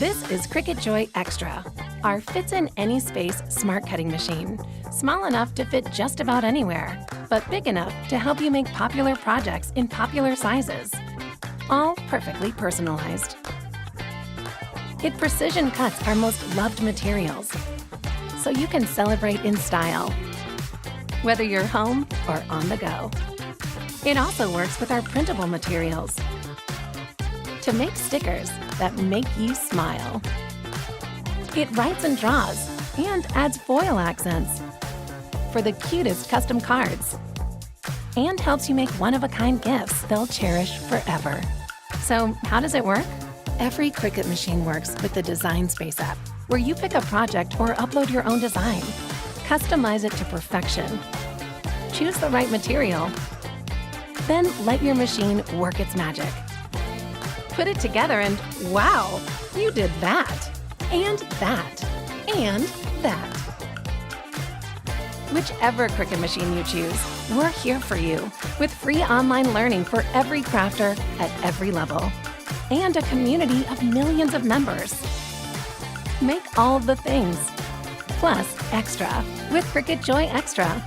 This is Cricut Joy Xtra, our fits-in-any-space smart cutting machine. Small enough to fit just about anywhere, but big enough to help you make popular projects in popular sizes. All perfectly personalized. It precision cuts our most loved materials, so you can celebrate in style, whether you're home or on the go. It also works with our printable materials to make stickers that make you smile. It writes and draws and adds foil accents for the cutest custom cards, and helps you make one-of-a-kind gifts they'll cherish forever. So how does it work? Every Cricut machine works with the Design Space app, where you pick a project or upload your own design. Customize it to perfection. Choose the right material. Then let your machine work its magic. Put it together and wow, you did that, and that, and that. Whichever Cricut machine you choose, we're here for you with free online learning for every crafter at every level, and a community of millions of members. Make all the things, plus extra, with Cricut Joy Xtra.